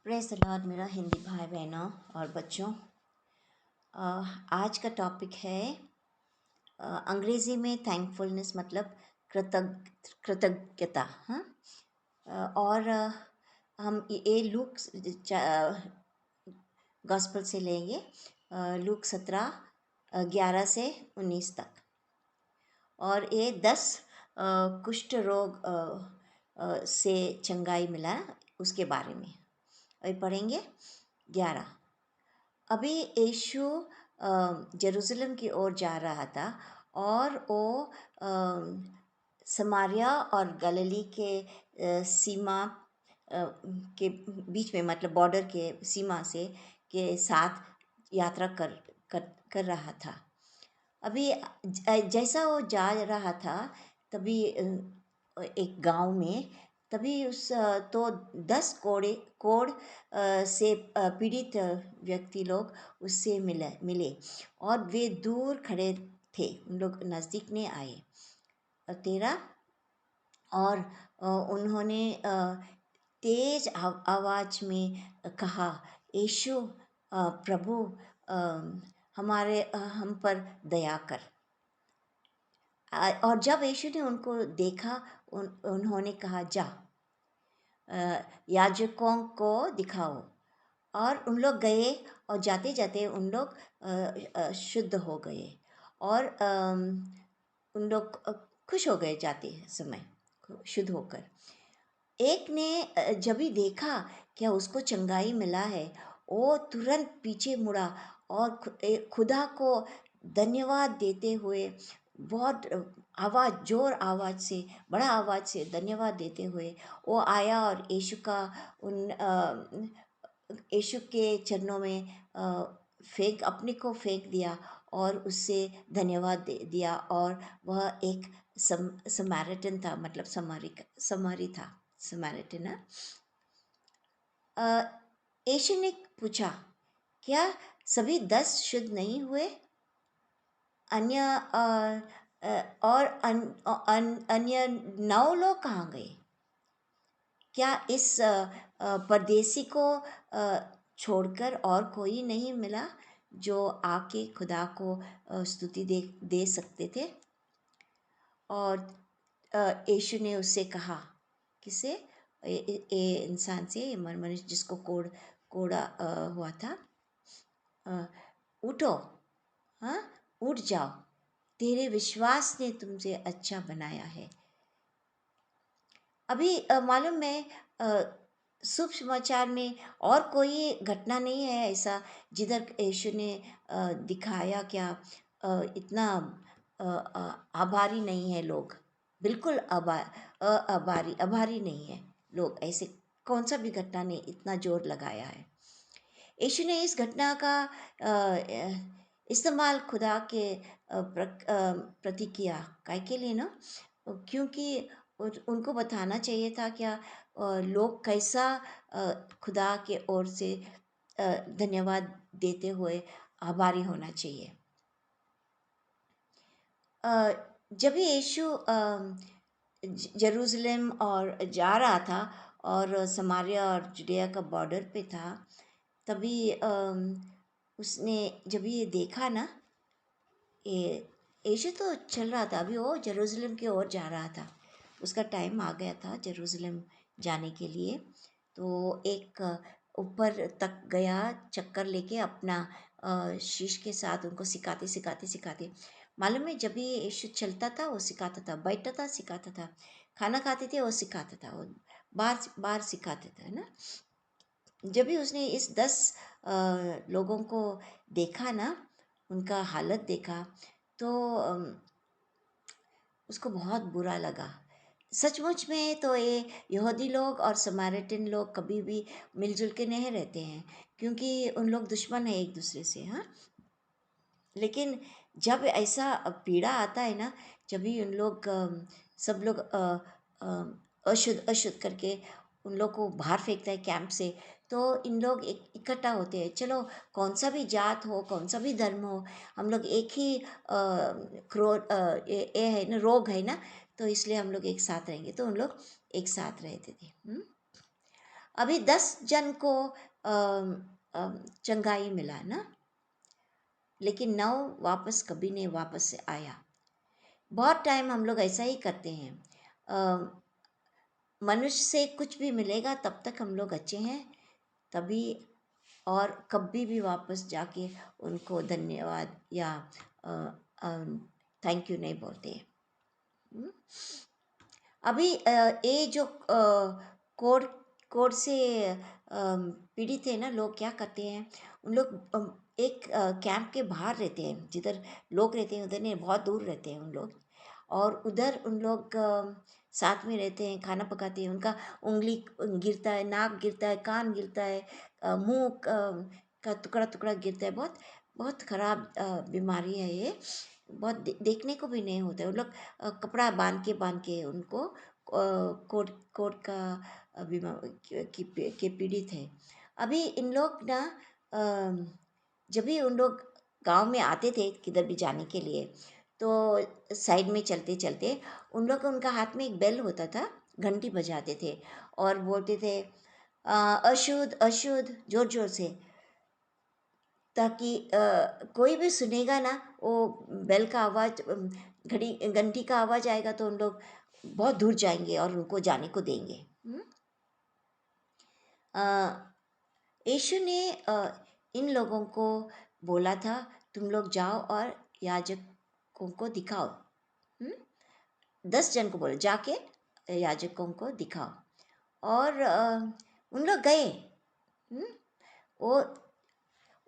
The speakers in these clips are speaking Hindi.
प्रेज़ द लॉर्ड मेरा हिंदी भाई बहनों और बच्चों। आज का टॉपिक है अंग्रेज़ी में थैंकफुलनेस मतलब कृतज्ञता। हाँ। और हम ये लूक गॉस्पेल से लेंगे, लूक 17 11 से 19 तक। और ये 10 कुष्ठ रोग से चंगाई मिला उसके बारे में अभी पढ़ेंगे। 11। अभी यीशु जेरूशलेम की ओर जा रहा था और वो समारिया और गलीली के सीमा के बीच में मतलब बॉर्डर के सीमा से के साथ यात्रा कर रहा था। अभी जैसा वो जा रहा था तभी एक गांव में तभी उस तो 10 कोढ़ से पीड़ित व्यक्ति लोग उससे मिले और वे दूर खड़े थे, उन लोग नज़दीक नहीं आए। 13। और उन्होंने तेज आवाज़ में कहा, यीशु प्रभु, हम पर दया कर। और जब यीशु ने उनको देखा उन्होंने कहा, जा याजकों को दिखाओ। और उन लोग गए और जाते जाते उन लोग शुद्ध हो गए और उन लोग खुश हो गए जाते समय शुद्ध होकर। एक ने जब ही देखा क्या उसको चंगाई मिला है, वो तुरंत पीछे मुड़ा और खुदा को धन्यवाद देते हुए बहुत जोर आवाज़ से बड़ा आवाज़ से धन्यवाद देते हुए वो आया और यीशु के चरणों में अपने को फेंक दिया और उससे धन्यवाद दिया। और वह एक समारिटन था, मतलब समारी था, समारिटन। यीशु ने पूछा, क्या सभी 10 शुद्ध नहीं हुए? अन्य और अन्य 9 लोग कहाँ गए? क्या इस परदेसी को छोड़कर और कोई नहीं मिला जो आके खुदा को स्तुति दे सकते थे? और यीशु ने उससे कहा, किसे? ये इंसान से, ये मनुष्य जिसको कोड़ा हुआ था, उठो, हाँ, उठ जाओ, तेरे विश्वास ने तुमसे अच्छा बनाया है। अभी मालूम है शुभ समाचार में और कोई घटना नहीं है ऐसा जिधर यीशु ने दिखाया क्या इतना आभारी नहीं है लोग, बिल्कुल आभारी नहीं है लोग, ऐसे कौन सा भी घटना ने इतना जोर लगाया है। यीशु ने इस घटना का इस्तेमाल खुदा के प्रति किया, काय के लिए ना, क्योंकि उनको बताना चाहिए था क्या लोग कैसा खुदा के ओर से धन्यवाद देते हुए आभारी होना चाहिए। जब यीशु जेरूशलेम और जा रहा था और समारिया और जुडिया का बॉर्डर पे था, तभी उसने जब ये देखा ना, ये यीशु तो चल रहा था, अभी वो जेरूशलेम की ओर जा रहा था, उसका टाइम आ गया था जेरूशलेम जाने के लिए। तो एक ऊपर तक गया चक्कर लेके अपना शीश के साथ उनको सिखाते मालूम है, जब भी यीशु चलता था वो सिखाता था, बैठता था सिखाता था, खाना खाते थे वो सिखाता था, वो बार बार सिखाते थे, है ना। जब भी उसने इस 10 लोगों को देखा ना, उनका हालत देखा, तो उसको बहुत बुरा लगा। सचमुच में तो ये यहूदी लोग और समारिटन लोग कभी भी मिलजुल के नहीं रहते हैं, क्योंकि उन लोग दुश्मन है एक दूसरे से। हाँ, लेकिन जब ऐसा पीड़ा आता है ना, जब भी उन लोग सब लोग अशुद्ध करके उन लोग को बाहर फेंकता है कैंप से, तो इन लोग एक इकट्ठा होते हैं। चलो, कौन सा भी जात हो, कौन सा भी धर्म हो, हम लोग एक ही ये है ना, रोग है ना, तो इसलिए हम लोग एक साथ रहेंगे। तो उन लोग एक साथ रहते थे। अभी 10 जन को चंगाई मिला ना, लेकिन 9 वापस कभी नहीं वापस से आया। बहुत टाइम हम लोग ऐसा ही करते हैं। मनुष्य से कुछ भी मिलेगा तब तक हम लोग अच्छे हैं, तभी और कभी भी वापस जाके उनको धन्यवाद या थैंक यू नहीं बोलते हैं। हम्म? अभी ये जो कोड कोड से पीड़ित है ना, लोग क्या करते हैं, उन लोग एक कैंप के बाहर रहते हैं, जिधर लोग रहते हैं उधर नहीं, बहुत दूर रहते हैं उन लोग, और उधर उन लोग साथ में रहते हैं, खाना पकाते हैं, उनका उंगली गिरता है, नाक गिरता है, कान गिरता है, मुंह का टुकड़ा टुकड़ा गिरता है। बहुत बहुत खराब बीमारी है ये, बहुत देखने को भी नहीं होता है। उन लोग कपड़ा बांध के उनको कोट कोट का बीमा के पीड़ित है। अभी इन लोग ना जब भी उन लोग गांव में आते थे किधर भी जाने के लिए, तो साइड में चलते चलते उन लोग उनका हाथ में एक बेल होता था, घंटी बजाते थे और बोलते थे अशुद्ध अशुद्ध, जोर जोर से, ताकि कोई भी सुनेगा ना, वो बेल का आवाज़, घड़ी घंटी का आवाज़ आएगा तो उन लोग बहुत दूर जाएंगे और उनको जाने को देंगे। अ, यीशु ने इन लोगों को बोला था, तुम लोग जाओ और याजकों को दिखाओ। 10 जन को बोले जाके याजकों को दिखाओ, और उन लोग गए। वो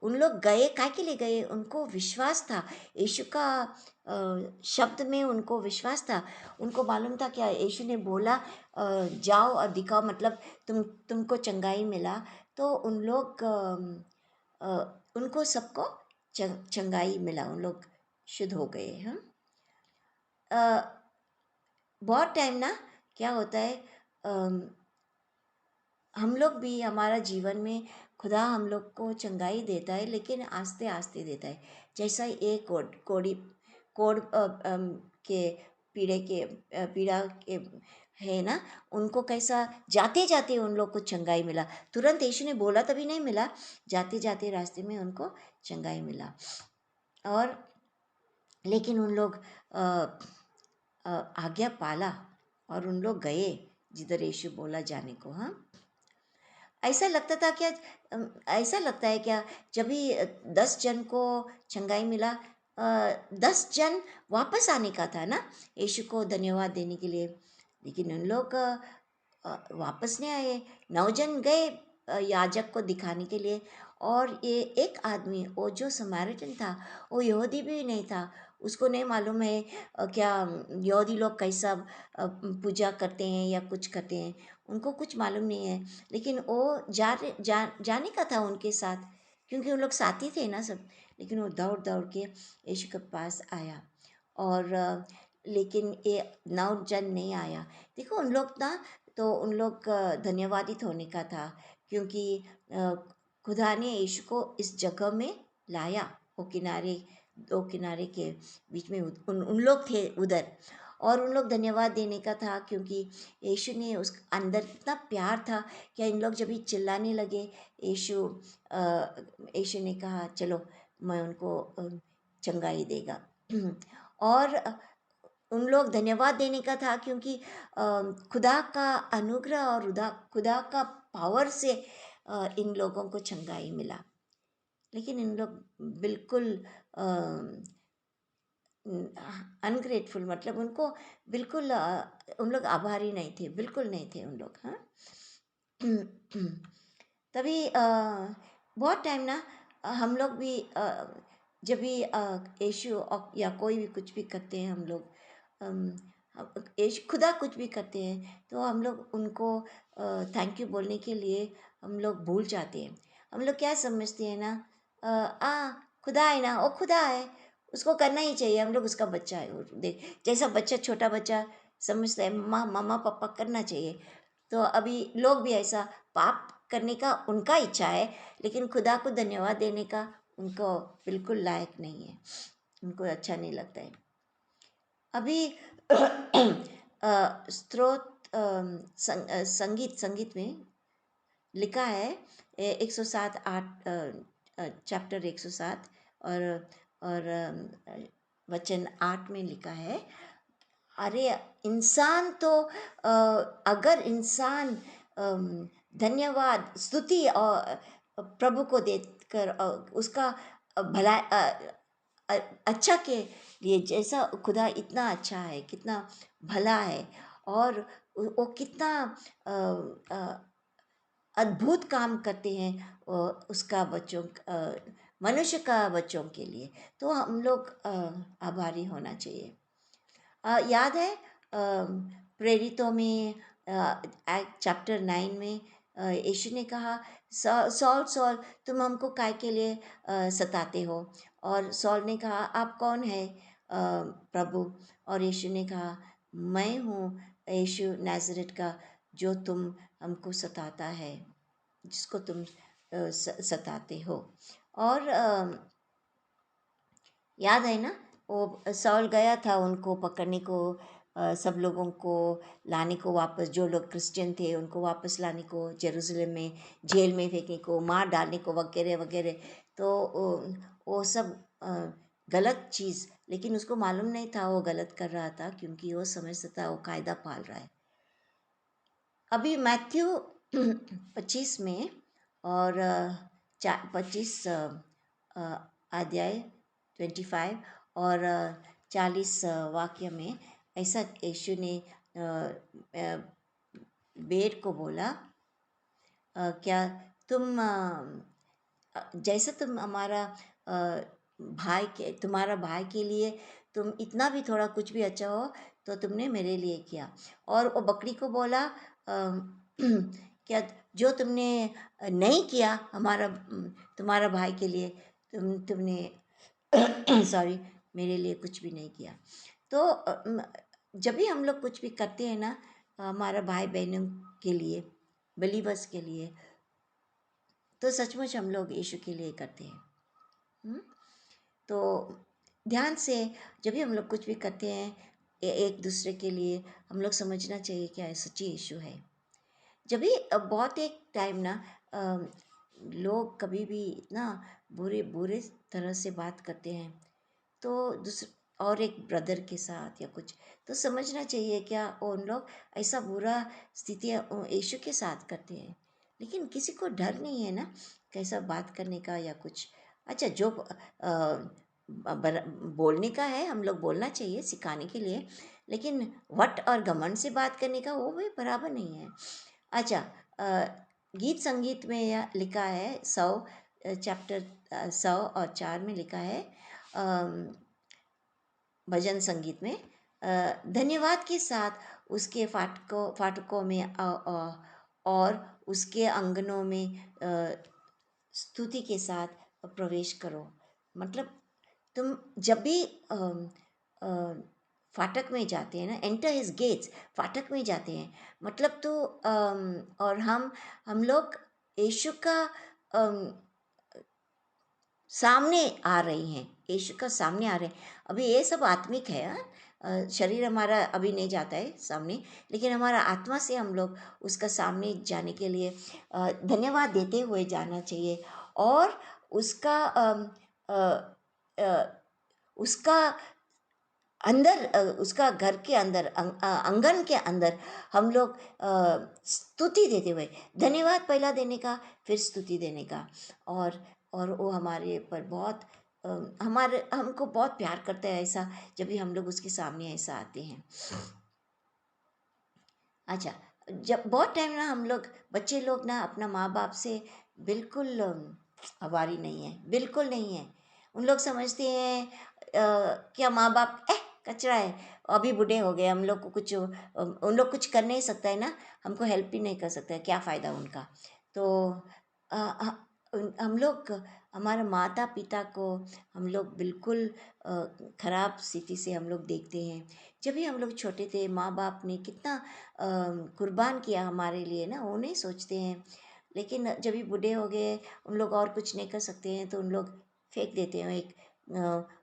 उन लोग गए, काय के लिए गए? उनको विश्वास था यीशु का शब्द में, उनको विश्वास था। उनको मालूम था क्या यीशु ने बोला जाओ और दिखाओ, मतलब तुमको चंगाई मिला। तो उन लोग उनको सबको चंगाई मिला, उन लोग शुद्ध हो गए। हम बहुत टाइम ना क्या होता है, हम लोग भी, हमारा जीवन में खुदा हम लोग को चंगाई देता है, लेकिन आस्ते आस्ते देता है। जैसा ये कोड़ के पीड़ा के है ना, उनको कैसा जाते जाते उन लोग को चंगाई मिला। तुरंत यीशु ने बोला तभी नहीं मिला, जाते जाते रास्ते में उनको चंगाई मिला। और लेकिन उन लोग आज्ञा पाला और उन लोग गए जिधर यीशु बोला जाने को। हाँ, ऐसा लगता था क्या, ऐसा लगता है क्या, जब भी 10 जन को चंगाई मिला, 10 जन वापस आने का था ना यीशु को धन्यवाद देने के लिए, लेकिन उन लोग वापस नहीं आए। 9 जन गए याजक को दिखाने के लिए, और ये एक आदमी, वो जो समारिटन था, वो यहूदी भी नहीं था। उसको नहीं मालूम है क्या यहूदी लोग कैसा पूजा करते हैं या कुछ करते हैं, उनको कुछ मालूम नहीं है। लेकिन वो जाने का था उनके साथ, क्योंकि उन लोग साथी थे ना सब। लेकिन वो दौड़ दौड़ के यीशु के पास आया, और लेकिन ये 9 जन नहीं आया। देखो उन लोग ना, तो उन लोग धन्यवादित होने का था, क्योंकि खुदा ने यीशु को इस जगह में लाया। वो किनारे, दो किनारे के बीच में उन लोग थे उधर, और उन लोग धन्यवाद देने का था, क्योंकि यीशु ने उस अंदर इतना प्यार था कि इन लोग जब भी चिल्लाने लगे, यीशु यीशु ने कहा चलो मैं उनको चंगाई देगा। और उन लोग धन्यवाद देने का था, क्योंकि खुदा का अनुग्रह और खुदा का पावर से इन लोगों को चंगाई मिला। लेकिन इन लोग बिल्कुल अनग्रेटफुल, मतलब उनको बिल्कुल उन लोग आभारी नहीं थे, बिल्कुल नहीं थे उन लोग। हाँ, तभी बहुत टाइम ना हम लोग भी जब भी यीशु या कोई भी कुछ भी करते हैं, हम लोग यीशु खुदा कुछ भी करते हैं, तो हम लोग उनको थैंक यू बोलने के लिए हम लोग भूल जाते हैं। हम लोग क्या समझते हैं ना, खुदा है ना, वो खुदा है, उसको करना ही चाहिए, हम लोग उसका बच्चा है। वो देख, जैसा बच्चा, छोटा बच्चा समझता है माँ मम्मा पापा करना चाहिए, तो अभी लोग भी ऐसा पाप करने का उनका इच्छा है, लेकिन खुदा को धन्यवाद देने का उनको बिल्कुल लायक नहीं है, उनको अच्छा नहीं लगता है। अभी स्त्रोत संगीत संगीत में लिखा है 107 8 चैप्टर 107 और वचन 8 में लिखा है, अरे इंसान तो अगर इंसान धन्यवाद स्तुति और प्रभु को देकर उसका भला अच्छा के लिए, जैसा खुदा इतना अच्छा है, कितना भला है, और वो कितना अ, अ, अद्भुत काम करते हैं उसका बच्चों मनुष्य का बच्चों के लिए, तो हम लोग आभारी होना चाहिए। याद है प्रेरितों में एक्ट चैप्टर 9 में यीशु ने कहा, सॉल सॉल तुम हमको काय के लिए सताते हो? और सॉल ने कहा, आप कौन है प्रभु? और यीशु ने कहा, मैं हूँ यीशु नाज़रेथ का, जो तुम हमको सताता है, जिसको तुम सताते हो। और याद है ना, वो सॉल गया था उनको पकड़ने को, सब लोगों को लाने को वापस, जो लोग क्रिश्चियन थे उनको वापस लाने को, जेरूसलम में जेल में फेंकने को, मार डालने को, वगैरह वगैरह। तो वो सब गलत चीज़, लेकिन उसको मालूम नहीं था वो गलत कर रहा था, क्योंकि वो समझता था वो कायदा पाल रहा है। अभी मैथ्यू 25 में और 25 अध्याय 25 और 40 वाक्य में ऐसा यीशु ने बेर को बोला, क्या तुम जैसा तुम हमारा तुम्हारा भाई के लिए तुम इतना भी थोड़ा कुछ भी अच्छा हो तो तुमने मेरे लिए किया। और वो बकरी को बोला, क्या जो तुमने नहीं किया हमारा तुम्हारा भाई के लिए, तुमने सॉरी मेरे लिए कुछ भी नहीं किया। तो जब भी हम लोग कुछ भी करते हैं ना हमारा भाई बहनों के लिए, बिलीवर्स के लिए, तो सचमुच हम लोग यीशु के लिए करते हैं। तो ध्यान से जब भी हम लोग कुछ भी करते हैं एक दूसरे के लिए, हम लोग समझना चाहिए क्या सच्ची यीशु है। जब भी बहुत एक टाइम ना लोग कभी भी इतना बुरे बुरे तरह से बात करते हैं, तो दूसरे और एक ब्रदर के साथ या कुछ, तो समझना चाहिए क्या उन लोग ऐसा बुरा स्थितियाँ यीशु के साथ करते हैं, लेकिन किसी को डर नहीं है ना कैसा बात करने का या कुछ। अच्छा, जो बोलने का है हम लोग बोलना चाहिए सिखाने के लिए, लेकिन वट और घमंड से बात करने का वो भी बराबर नहीं है। अच्छा, गीत संगीत में यह लिखा है 100 चैप्टर 100 और 4 में लिखा है, भजन संगीत में, धन्यवाद के साथ उसके फाटकों में और उसके आंगनों में स्तुति के साथ प्रवेश करो। मतलब तुम जब भी फाटक में जाते हैं ना, एंटर हिज गेट्स, फाटक में जाते हैं, मतलब तो और हम लोग यीशु का सामने आ रही हैं, यीशु का सामने आ रहे हैं। अभी ये सब आत्मिक है, शरीर हमारा अभी नहीं जाता है सामने, लेकिन हमारा आत्मा से हम लोग उसका सामने जाने के लिए धन्यवाद देते हुए जाना चाहिए। और उसका उसका अंदर उसका घर के अंदर आंगन के अंदर हम लोग स्तुति देते हुए, धन्यवाद पहला देने का, फिर स्तुति देने का। और वो हमारे पर बहुत हमारे हमको बहुत प्यार करता है ऐसा, जब भी हम लोग उसके सामने ऐसा आते हैं। अच्छा, जब बहुत टाइम ना हम लोग बच्चे लोग ना अपना माँ बाप से बिल्कुल आभारी नहीं है, बिल्कुल नहीं है। उन लोग समझते हैं क्या माँ बाप कचरा है, अभी बूढ़े हो गए, हम लोग को कुछ उन लोग कुछ कर नहीं सकता है ना, हमको हेल्प भी नहीं कर सकता है, क्या फ़ायदा उनका। तो हम लोग हमारे माता पिता को हम लोग बिल्कुल ख़राब स्थिति से हम लोग देखते हैं। जब भी हम लोग छोटे थे माँ बाप ने कितना कुर्बान किया हमारे लिए ना, वो नहीं सोचते हैं। लेकिन जब भी बूढ़े हो गए, उन लोग और कुछ नहीं कर सकते हैं, तो उन लोग फेंक देते हैं एक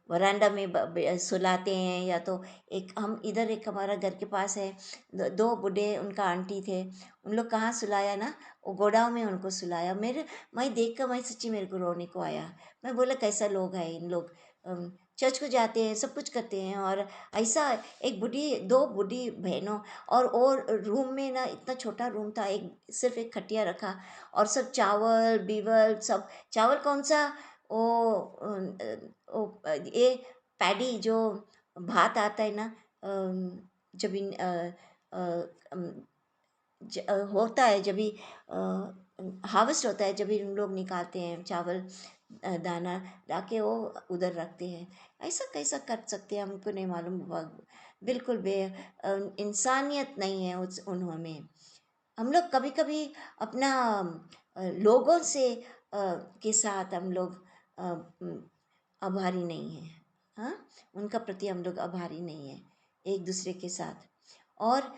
वरांडा में सुलाते हैं, या तो एक हम इधर एक हमारा घर के पास है, दो बूढ़े उनका आंटी थे, उन लोग कहाँ सुलाया ना, वो गोडाउन में उनको सुलाया। मैं देख कर मैं सच्ची मेरे को रोने को आया। मैं बोला कैसा लोग हैं इन लोग, चर्च को जाते हैं, सब कुछ करते हैं, और ऐसा एक बूढ़ी, दो बूढ़ी बहनों, और रूम में ना इतना छोटा रूम था, एक सिर्फ एक खटिया रखा, और सब चावल बीवल सब, चावल कौन सा, ये पैडी जो भात आता है ना, जब अ, अम, होता है, जब भी हार्वेस्ट होता है, जब भी उन लोग निकालते हैं चावल, दाना लाके वो उधर रखते हैं। ऐसा कैसा कर सकते हैं, हमको नहीं मालूम। बिल्कुल इंसानियत नहीं है उस उनमें। हम लोग कभी कभी अपना लोगों से के साथ हम लोग आभारी नहीं हैं। हाँ, उनका प्रति हम लोग आभारी नहीं हैं एक दूसरे के साथ। और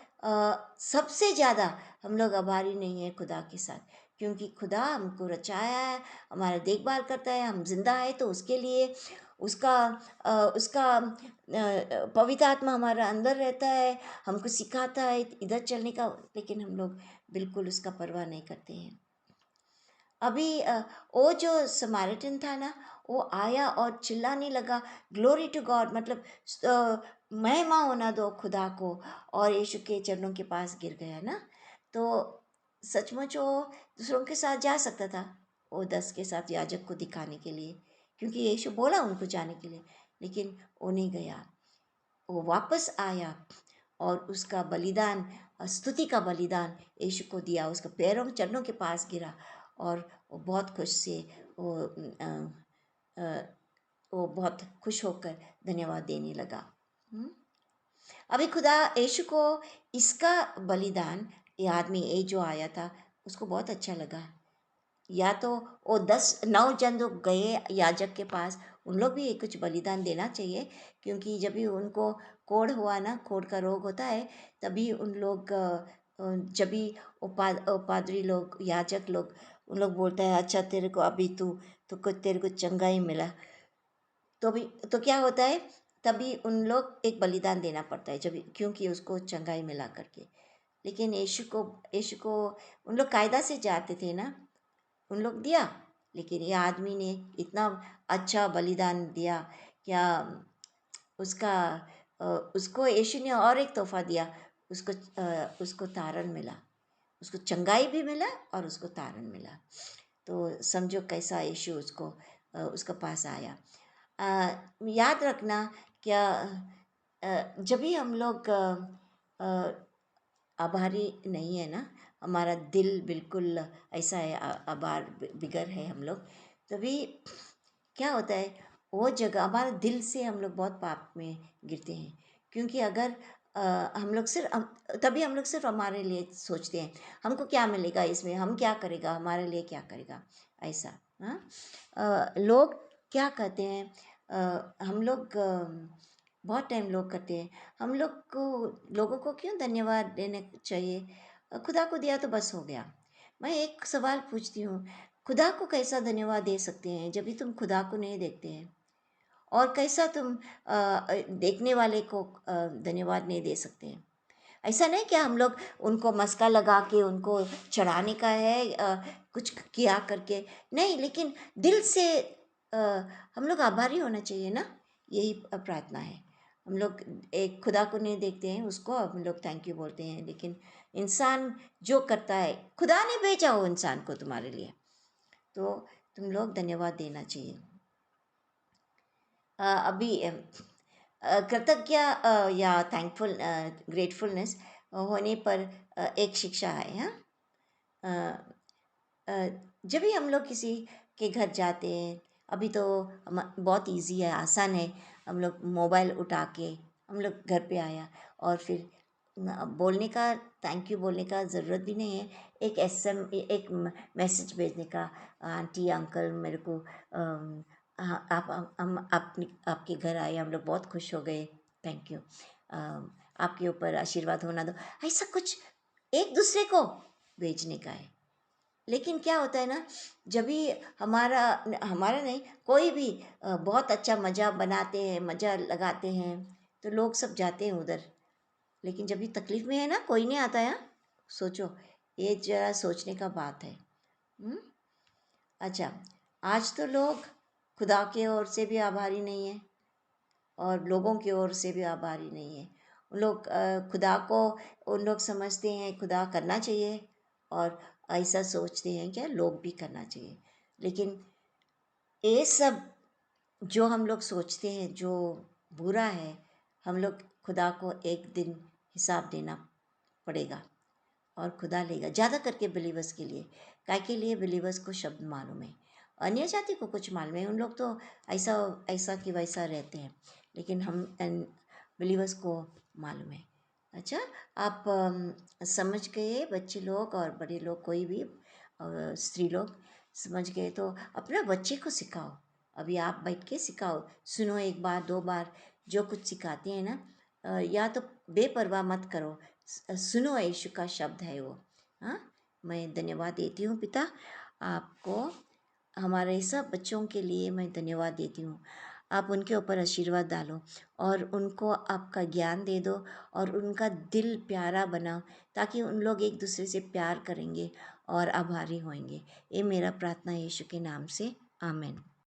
सबसे ज़्यादा हम लोग आभारी नहीं हैं खुदा के साथ, क्योंकि खुदा हमको रचाया है, हमारा देखभाल करता है, हम जिंदा है तो उसके लिए, उसका उसका पवित्र आत्मा हमारा अंदर रहता है, हमको सिखाता है इधर चलने का, लेकिन हम लोग बिल्कुल उसका परवाह नहीं करते हैं। अभी वो जो समारिटन था ना, वो आया और चिल्लाने लगा, ग्लोरी टू गॉड, मतलब महिमा होना दो खुदा को, और यीशु के चरणों के पास गिर गया ना। तो सचमुच वो दूसरों के साथ जा सकता था, वो 10 के साथ याजक को दिखाने के लिए, क्योंकि यीशु बोला उनको जाने के लिए, लेकिन वो नहीं गया। वो वापस आया और उसका बलिदान, स्तुति का बलिदान यीशु को दिया, उसके पैरों चरणों के पास गिरा, और वो बहुत खुश से वो अ, वो बहुत खुश होकर धन्यवाद देने लगा। हम्म? अभी खुदा यीशु को इसका बलिदान, ये आदमी ये जो आया था उसको बहुत अच्छा लगा। या तो वो 9 जन जो गए याजक के पास, उन लोग भी कुछ बलिदान देना चाहिए, क्योंकि जब भी उनको कोढ़ हुआ ना, कोढ़ का रोग होता है, तभी उन लोग जब भी पादरी लोग, याजक लोग, उन लोग बोलता है अच्छा तेरे को अभी तो कुछ तेरे को चंगाई मिला, तो भी तो क्या होता है, तभी उन लोग एक बलिदान देना पड़ता है, जब क्योंकि उसको चंगाई मिला करके। लेकिन यीशु को उन लोग कायदा से जाते थे ना, उन लोग दिया, लेकिन ये आदमी ने इतना अच्छा बलिदान दिया, क्या उसका उसको यीशु ने और एक तोहफा दिया, उसको तारण मिला, उसको चंगाई भी मिला और उसको तारण मिला। तो समझो कैसा यीशु उसका पास आया। याद रखना, क्या जब भी हम लोग आभारी नहीं है ना, हमारा दिल बिल्कुल ऐसा है, आभार बिगर है हम लोग, तभी क्या होता है, वो जगह हमारे दिल से हम लोग बहुत पाप में गिरते हैं। क्योंकि अगर हम लोग तभी हम लोग सिर्फ हमारे लिए सोचते हैं, हमको क्या मिलेगा इसमें, हम क्या करेगा, हमारे लिए क्या करेगा, ऐसा। हाँ, लोग क्या कहते हैं, हम लोग बहुत टाइम लोग करते हैं, हम लोगों को क्यों धन्यवाद देने चाहिए, खुदा को दिया तो बस हो गया। मैं एक सवाल पूछती हूँ, खुदा को कैसा धन्यवाद दे सकते हैं जब भी तुम खुदा को नहीं देखते हैं, और कैसा तुम देखने वाले को धन्यवाद नहीं दे सकते हैं। ऐसा नहीं कि हम लोग उनको मस्का लगा के उनको चढ़ाने का है, कुछ किया करके नहीं, लेकिन दिल से अ, हम लोग आभारी होना चाहिए ना, यही प्रार्थना है। हम लोग एक खुदा को नहीं देखते हैं, उसको हम लोग थैंक यू बोलते हैं, लेकिन इंसान जो करता है, खुदा ने भेजा हो इंसान को तुम्हारे लिए, तो तुम लोग धन्यवाद देना चाहिए। अभी कृतज्ञ या थैंकफुल, ग्रेटफुलनेस होने पर एक शिक्षा है। हाँ, जब भी हम लोग किसी के घर जाते हैं, अभी तो बहुत इजी है, आसान है, हम लोग मोबाइल उठा के हम लोग घर पे आया, और फिर बोलने का, थैंक यू बोलने का ज़रूरत भी नहीं है, एक मैसेज भेजने का, आंटी अंकल मेरे को हाँ, हम आपके घर आए, हम लोग बहुत खुश हो गए, थैंक यू, आपके ऊपर आशीर्वाद होना दो, ऐसा कुछ एक दूसरे को भेजने का है। लेकिन क्या होता है ना, जब भी हमारा हमारा नहीं, कोई भी बहुत अच्छा मज़ा बनाते हैं, मज़ा लगाते हैं, तो लोग सब जाते हैं उधर। लेकिन जब भी तकलीफ़ में है ना, कोई नहीं आता है। सोचो, ये ज़रा सोचने का बात है। हुँ? अच्छा, आज तो लोग खुदा की ओर से भी आभारी नहीं हैं और लोगों की ओर से भी आभारी नहीं हैं। उन लोग खुदा को उन लोग समझते हैं खुदा करना चाहिए, और ऐसा सोचते हैं क्या लोग भी करना चाहिए। लेकिन ये सब जो हम लोग सोचते हैं जो बुरा है, हम लोग खुदा को एक दिन हिसाब देना पड़ेगा और खुदा लेगा, ज़्यादा करके बिलीवर्स के लिए। काय के लिए बिलीवर्स को शब्द मालूम है, अन्य जाति को कुछ मालूम है, उन लोग तो ऐसा ऐसा कि वैसा रहते हैं, लेकिन हम बिलीवर्स को मालूम है। अच्छा, आप समझ गए बच्चे लोग और बड़े लोग, कोई भी स्त्री लोग समझ गए तो अपना बच्चे को सिखाओ। अभी आप बैठ के सिखाओ, सुनो एक बार दो बार, जो कुछ सिखाते हैं ना, या तो बेपरवाह मत करो, सुनो, यीशु का शब्द है वो। हाँ, मैं धन्यवाद देती हूँ पिता आपको, हमारे सब बच्चों के लिए मैं धन्यवाद देती हूँ। आप उनके ऊपर आशीर्वाद डालो और उनको आपका ज्ञान दे दो और उनका दिल प्यारा बनाओ, ताकि उन लोग एक दूसरे से प्यार करेंगे और आभारी होंगे। ये मेरा प्रार्थना यीशु के नाम से, आमीन।